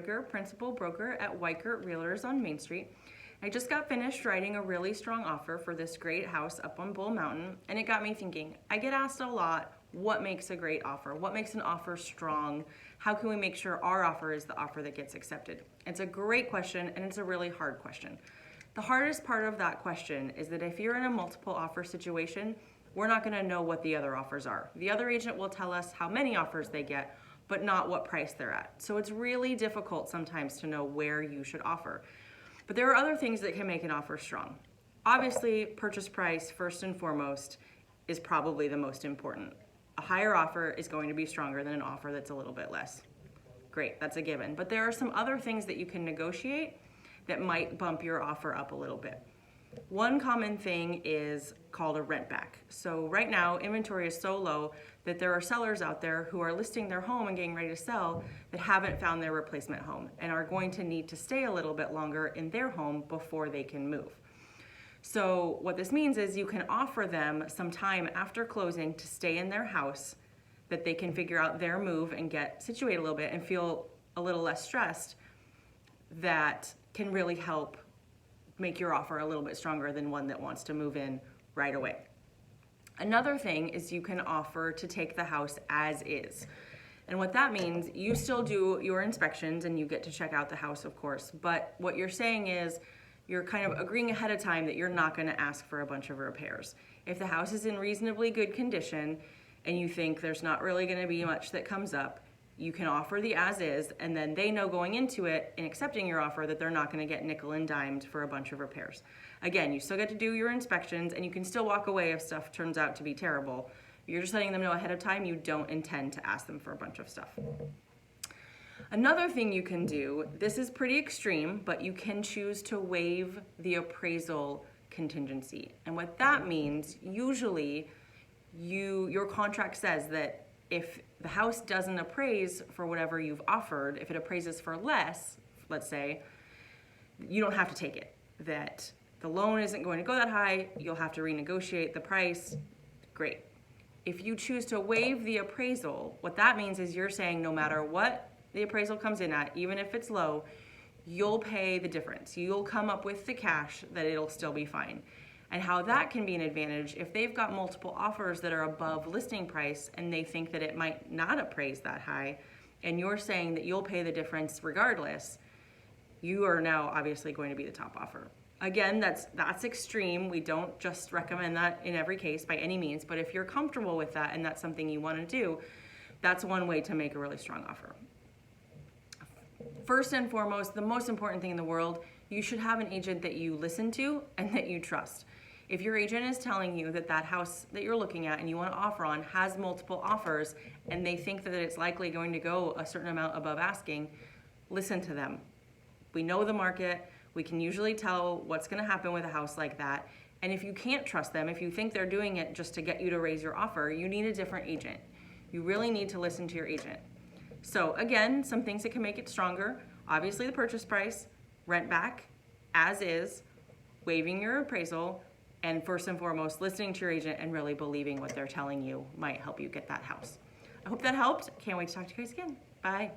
Rudiger, Principal Broker at Weichert Realtors on Main Street. I just got finished writing a really strong offer for this great house up on Bull Mountain, and it got me thinking. I get asked a lot, what makes a great offer? What makes an offer strong? How can we make sure our offer is the offer that gets accepted? It's a great question, and it's a really hard question. The hardest part of that question is that if you're in a multiple offer situation, we're not gonna know what the other offers are. The other agent will tell us how many offers they get, but not what price they're at. So it's really difficult sometimes to know where you should offer. But there are other things that can make an offer strong. Obviously, purchase price, first and foremost, is probably the most important. A higher offer is going to be stronger than an offer that's a little bit less. Great, that's a given. But there are some other things that you can negotiate that might bump your offer up a little bit. One common thing is called a rent back. So right now, inventory is so low that there are sellers out there who are listing their home and getting ready to sell that haven't found their replacement home and are going to need to stay a little bit longer in their home before they can move. So what this means is you can offer them some time after closing to stay in their house that they can figure out their move and get situated a little bit and feel a little less stressed. That can really help make your offer a little bit stronger than one that wants to move in right away. Another thing is you can offer to take the house as is. And what that means, you still do your inspections and you get to check out the house, of course, but what you're saying is you're kind of agreeing ahead of time that you're not gonna ask for a bunch of repairs. If the house is in reasonably good condition and you think there's not really gonna be much that comes up, you can offer the as is, and then they know going into it and accepting your offer that they're not gonna get nickel and dimed for a bunch of repairs. Again, you still get to do your inspections and you can still walk away if stuff turns out to be terrible. You're just letting them know ahead of time you don't intend to ask them for a bunch of stuff. Another thing you can do, this is pretty extreme, but you can choose to waive the appraisal contingency. And what that means, usually your contract says that if the house doesn't appraise for whatever you've offered, if it appraises for less, let's say, you don't have to take it. That the loan isn't going to go that high, you'll have to renegotiate the price, great. If you choose to waive the appraisal, what that means is you're saying no matter what the appraisal comes in at, even if it's low, you'll pay the difference. You'll come up with the cash that it'll still be fine. And how that can be an advantage, if they've got multiple offers that are above listing price and they think that it might not appraise that high, and you're saying that you'll pay the difference regardless, you are now obviously going to be the top offer. Again, that's extreme. We don't just recommend that in every case by any means, but if you're comfortable with that and that's something you want to do, that's one way to make a really strong offer. First and foremost, the most important thing in the world, you should have an agent that you listen to and that you trust. If your agent is telling you that that house that you're looking at and you want to offer on has multiple offers and they think that it's likely going to go a certain amount above asking, listen to them. We know the market. We can usually tell what's going to happen with a house like that. And if you can't trust them, if you think they're doing it just to get you to raise your offer, you need a different agent. You really need to listen to your agent. So again, some things that can make it stronger, obviously the purchase price, rent back, as is, waiving your appraisal, and first and foremost, listening to your agent and really believing what they're telling you might help you get that house. I hope that helped. Can't wait to talk to you guys again. Bye.